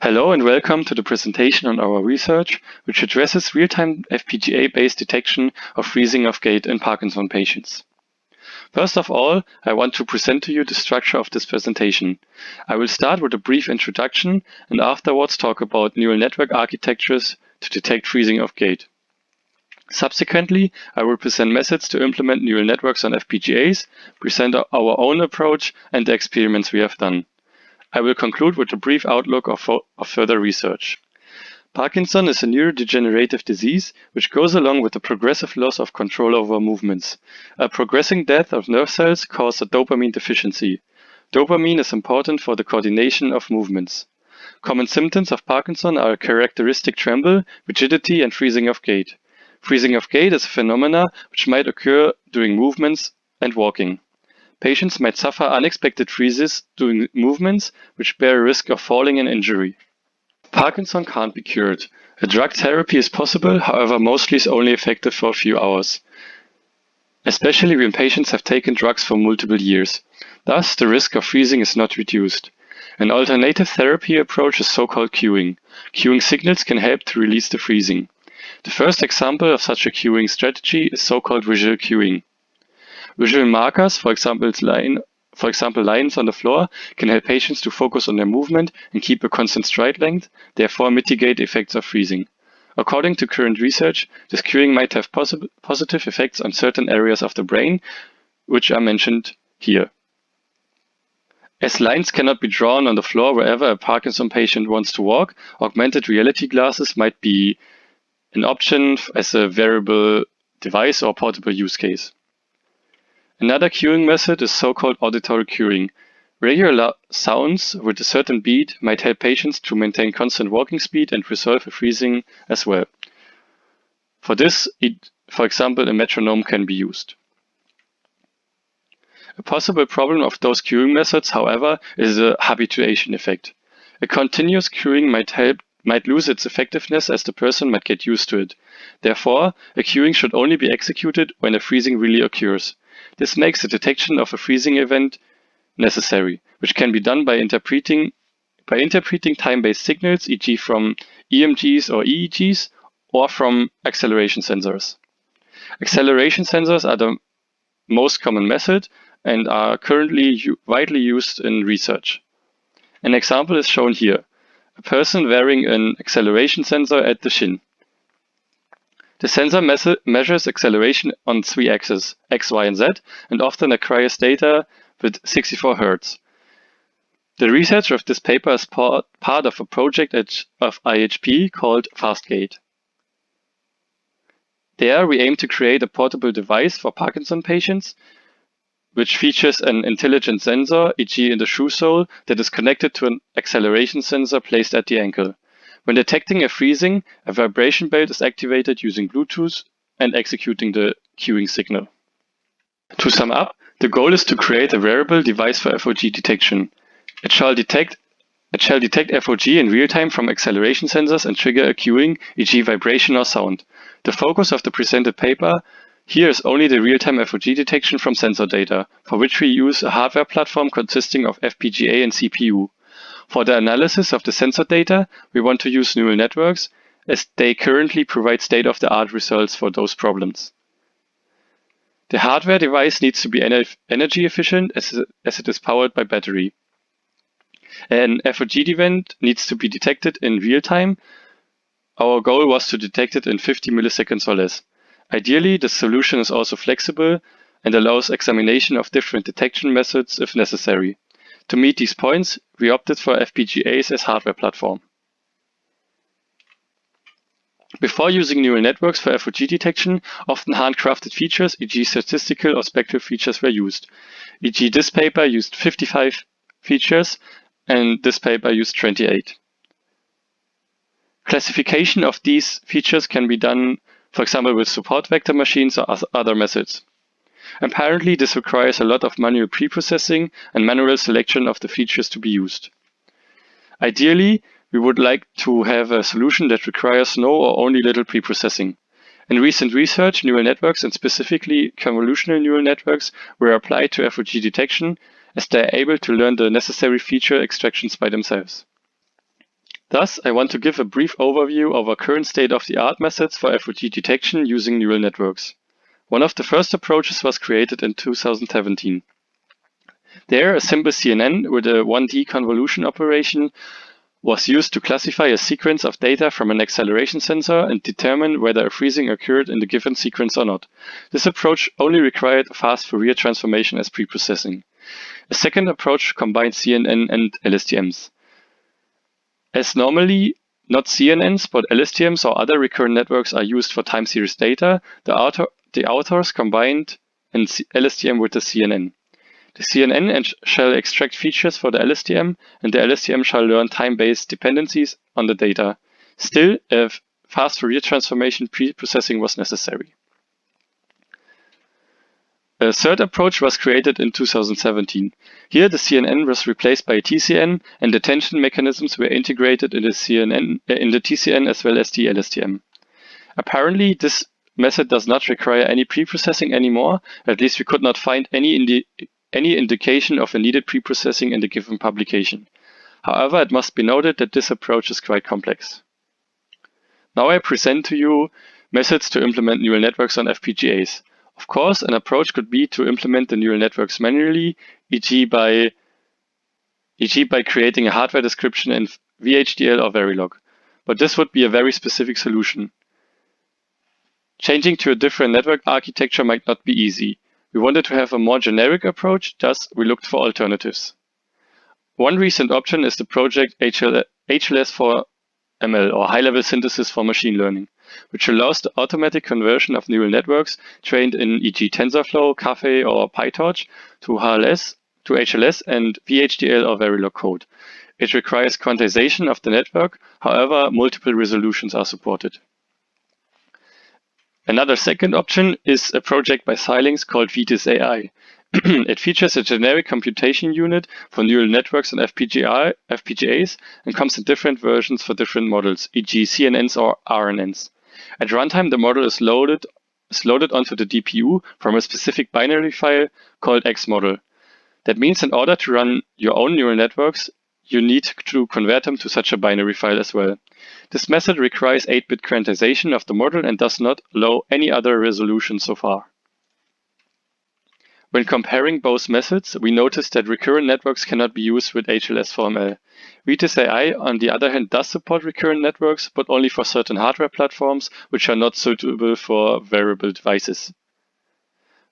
Hello and welcome to the presentation on our research, which addresses real-time FPGA-based detection of freezing of gait in Parkinson patients. First of all, I want to present to you the structure of this presentation. I will start with a brief introduction and afterwards talk about neural network architectures to detect freezing of gait. Subsequently, I will present methods to implement neural networks on FPGAs, present our own approach and the experiments we have done. I will conclude with a brief outlook of further research. Parkinson is a neurodegenerative disease which goes along with the progressive loss of control over movements. A progressing death of nerve cells causes a dopamine deficiency. Dopamine is important for the coordination of movements. Common symptoms of Parkinson are a characteristic tremble, rigidity, and freezing of gait. Freezing of gait is a phenomena which might occur during movements and walking. Patients might suffer unexpected freezes during movements, which bear a risk of falling and injury. Parkinson can't be cured. A drug therapy is possible, however, mostly is only effective for a few hours, especially when patients have taken drugs for multiple years. Thus, the risk of freezing is not reduced. An alternative therapy approach is so-called cueing. Cueing signals can help to release the freezing. The first example of such a cueing strategy is so-called visual cueing. Visual markers, for example lines on the floor, can help patients to focus on their movement and keep a constant stride length, therefore mitigate effects of freezing. According to current research, this cueing might have positive effects on certain areas of the brain, which are mentioned here. As lines cannot be drawn on the floor wherever a Parkinson patient wants to walk, augmented reality glasses might be an option as a wearable device or portable use case. Another cueing method is so-called auditory cueing. Regular sounds with a certain beat might help patients to maintain constant walking speed and resolve a freezing as well. For this, for example, a metronome can be used. A possible problem of those cueing methods, however, is the habituation effect. A continuous cueing might lose its effectiveness as the person might get used to it. Therefore, a cueing should only be executed when a freezing really occurs. This makes the detection of a freezing event necessary, which can be done by interpreting time-based signals, e.g. from EMGs or EEGs, or from acceleration sensors. Acceleration sensors are the most common method and are currently widely used in research. An example is shown here. A person wearing an acceleration sensor at the shin. The sensor measures acceleration on 3 axes, x, y, and z, and often acquires data with 64 Hz. The researcher of this paper is part of a project of IHP called FastGait. There, we aim to create a portable device for Parkinson patients, which features an intelligent sensor, e.g. in the shoe sole, that is connected to an acceleration sensor placed at the ankle. When detecting a freezing, a vibration belt is activated using Bluetooth and executing the cueing signal. To sum up, the goal is to create a wearable device for FOG detection. It shall detect FOG in real time from acceleration sensors and trigger a cueing, e.g. vibration or sound. The focus of the presented paper here is only the real-time FOG detection from sensor data, for which we use a hardware platform consisting of FPGA and CPU. For the analysis of the sensor data, we want to use neural networks, as they currently provide state-of-the-art results for those problems. The hardware device needs to be energy efficient as it is powered by battery. An FOG event needs to be detected in real time. Our goal was to detect it in 50 milliseconds or less. Ideally, the solution is also flexible and allows examination of different detection methods if necessary. To meet these points, we opted for FPGAs as hardware platform. Before using neural networks for FOG detection, often handcrafted features, e.g. statistical or spectral features were used. E.g. this paper used 55 features and this paper used 28. Classification of these features can be done, for example, with support vector machines or other methods. Apparently, this requires a lot of manual preprocessing and manual selection of the features to be used. Ideally, we would like to have a solution that requires no or only little preprocessing. In recent research, neural networks and specifically convolutional neural networks were applied to FOG detection as they are able to learn the necessary feature extractions by themselves. Thus, I want to give a brief overview of our current state-of-the-art methods for FOG detection using neural networks. One of the first approaches was created in 2017. There, a simple CNN with a 1D convolution operation was used to classify a sequence of data from an acceleration sensor and determine whether a freezing occurred in the given sequence or not. This approach only required fast Fourier transformation as preprocessing. A second approach combined CNN and LSTMs. As normally not CNNs, but LSTMs or other recurrent networks are used for time series data, the authors combined an LSTM with the CNN. The CNN shall extract features for the LSTM, and the LSTM shall learn time-based dependencies on the data. Still, a fast Fourier transformation pre-processing was necessary. A third approach was created in 2017. Here, the CNN was replaced by a TCN, and attention mechanisms were integrated in the TCN as well as the LSTM. Apparently, this method does not require any pre-processing anymore. At least we could not find any indication of a needed preprocessing in the given publication. However, it must be noted that this approach is quite complex. Now I present to you methods to implement neural networks on FPGAs. Of course, an approach could be to implement the neural networks manually, e.g. by creating a hardware description in VHDL or Verilog. But this would be a very specific solution. Changing to a different network architecture might not be easy. We wanted to have a more generic approach, thus we looked for alternatives. One recent option is the project HLS4ML, or High-Level Synthesis for Machine Learning, which allows the automatic conversion of neural networks trained in e.g. TensorFlow, Caffe, or PyTorch to HLS and VHDL or Verilog code. It requires quantization of the network, however, multiple resolutions are supported. Another second option is a project by Xilinx called Vitis AI. It features a generic computation unit for neural networks and FPGAs and comes in different versions for different models, e.g. CNNs or RNNs. At runtime, the model is loaded onto the DPU from a specific binary file called XModel. That means in order to run your own neural networks, you need to convert them to such a binary file as well. This method requires 8-bit quantization of the model and does not allow any other resolution so far. When comparing both methods, we noticed that recurrent networks cannot be used with HLS4ML. Vitis AI, on the other hand, does support recurrent networks, but only for certain hardware platforms, which are not suitable for wearable devices.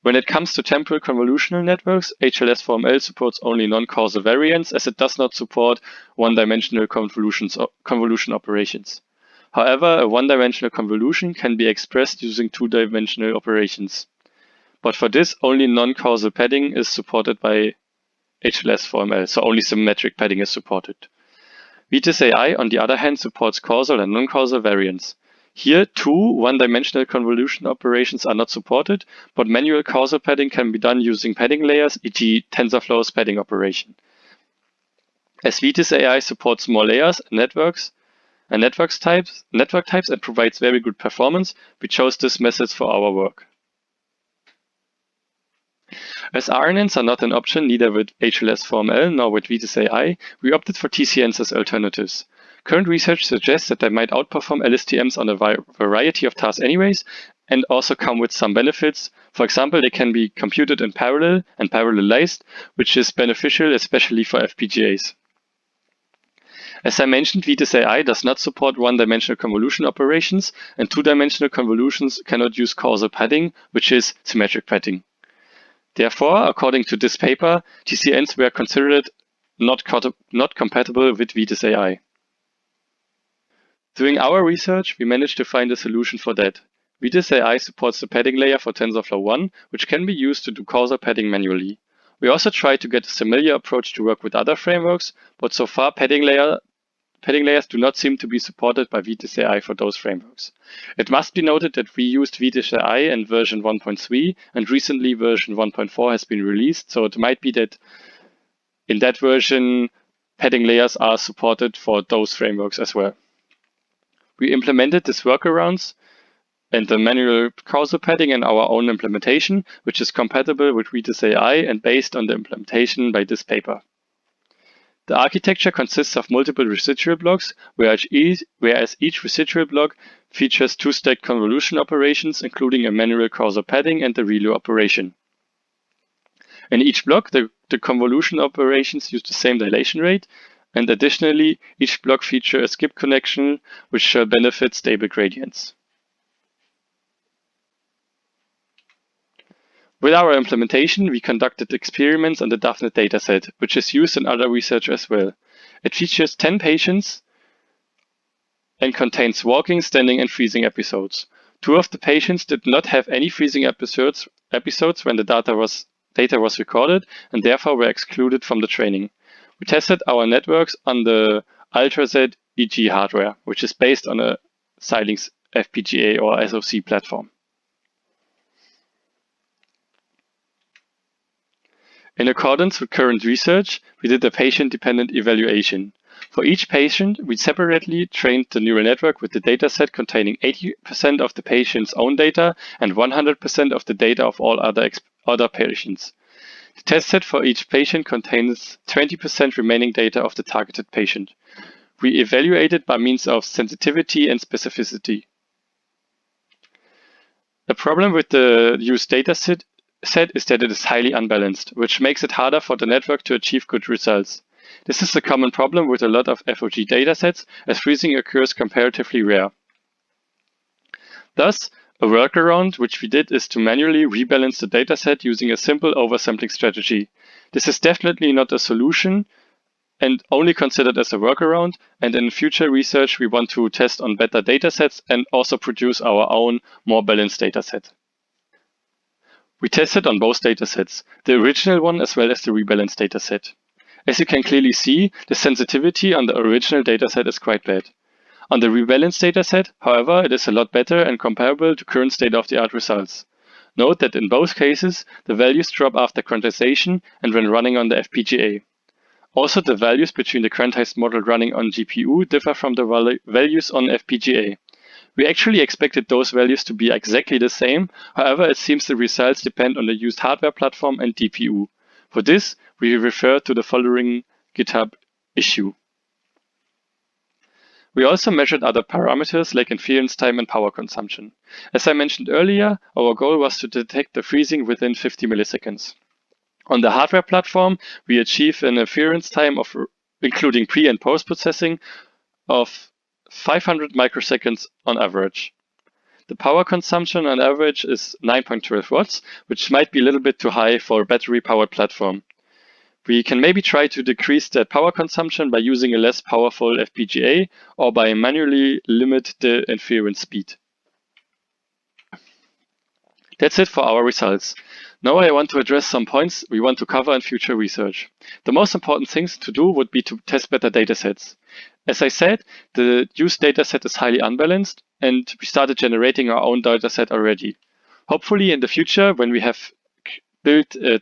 When it comes to temporal convolutional networks, HLS4ML supports only non-causal variants, as it does not support one-dimensional convolution operations. However, a one-dimensional convolution can be expressed using two-dimensional operations. But for this, only non-causal padding is supported by HLS4ML, so only symmetric padding is supported. Vitis AI, on the other hand, supports causal and non-causal variants. Here, two one-dimensional convolution operations are not supported, but manual causal padding can be done using padding layers, e.g. TensorFlow's padding operation. As Vitis AI supports more layers and network types and provides very good performance, we chose this method for our work. As RNNs are not an option neither with HLS4ML nor with Vitis AI, we opted for TCNs as alternatives. Current research suggests that they might outperform LSTMs on a variety of tasks anyways, and also come with some benefits. For example, they can be computed in parallel and parallelized, which is beneficial especially for FPGAs. As I mentioned, Vitis AI does not support one-dimensional convolution operations, and two-dimensional convolutions cannot use causal padding, which is symmetric padding. Therefore, according to this paper, TCNs were considered not compatible with Vitis AI. Doing our research, we managed to find a solution for that. Vitis AI supports the padding layer for TensorFlow 1, which can be used to do causal padding manually. We also tried to get a similar approach to work with other frameworks, but so far padding layers do not seem to be supported by Vitis AI for those frameworks. It must be noted that we used Vitis AI in version 1.3, and recently version 1.4 has been released, so it might be that in that version padding layers are supported for those frameworks as well. We implemented these workarounds and the manual causal padding in our own implementation, which is compatible with Vitis AI and based on the implementation by this paper. The architecture consists of multiple residual blocks, whereas each residual block features two-stacked convolution operations, including a manual cursor padding and the ReLU operation. In each block, the convolution operations use the same dilation rate, and additionally, each block features a skip connection, which shall benefit stable gradients. With our implementation, we conducted experiments on the DAFnet dataset, which is used in other research as well. It features 10 patients and contains walking, standing, and freezing episodes. 2 of the patients did not have any freezing episodes when the data was recorded, and therefore were excluded from the training. We tested our networks on the UltraZ EG hardware, which is based on a Xilinx FPGA or SoC platform. In accordance with current research, we did a patient-dependent evaluation. For each patient, we separately trained the neural network with the dataset containing 80% of the patient's own data and 100% of the data of all other patients. The test set for each patient contains 20% remaining data of the targeted patient. We evaluated by means of sensitivity and specificity. The problem with the used dataset is that it is highly unbalanced, which makes it harder for the network to achieve good results. This is a common problem with a lot of FOG datasets, as freezing occurs comparatively rare. Thus, a workaround which we did is to manually rebalance the dataset using a simple oversampling strategy. This is definitely not a solution and only considered as a workaround, and in future research we want to test on better datasets and also produce our own more balanced dataset. We tested on both datasets, the original one as well as the rebalanced dataset. As you can clearly see, the sensitivity on the original dataset is quite bad. On the rebalanced dataset, however, it is a lot better and comparable to current state-of-the-art results. Note that in both cases, the values drop after quantization and when running on the FPGA. Also, the values between the quantized model running on GPU differ from the values on FPGA. We actually expected those values to be exactly the same, however it seems the results depend on the used hardware platform and DPU. For this, we refer to the following GitHub issue. We also measured other parameters like inference time and power consumption. As I mentioned earlier, our goal was to detect the freezing within 50 milliseconds. On the hardware platform, we achieve an inference time of, including pre- and post-processing, of 500 microseconds on average. The power consumption on average is 9.12 watts, which might be a little bit too high for a battery-powered platform. We can maybe try to decrease that power consumption by using a less powerful FPGA or by manually limit the inference speed. That's it for our results. Now I want to address some points we want to cover in future research. The most important things to do would be to test better datasets. As I said, the used dataset is highly unbalanced, and we started generating our own dataset already. Hopefully in the future, when we have built a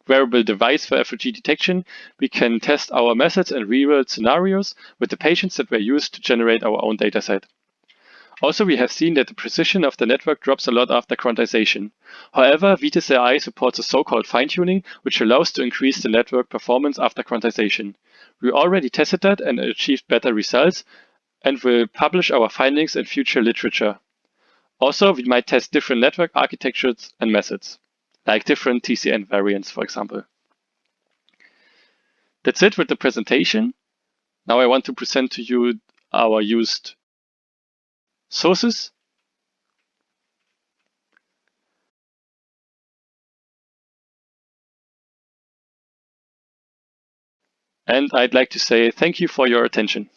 wearable device for FOG detection, we can test our methods and real-world scenarios with the patients that were used to generate our own dataset. Also, we have seen that the precision of the network drops a lot after quantization. However, Vitis AI supports a so-called fine-tuning, which allows to increase the network performance after quantization. We already tested that and achieved better results, and will publish our findings in future literature. Also, we might test different network architectures and methods, like different TCN variants, for example. That's it with the presentation. Now I want to present to you our used sources. And I'd like to say thank you for your attention.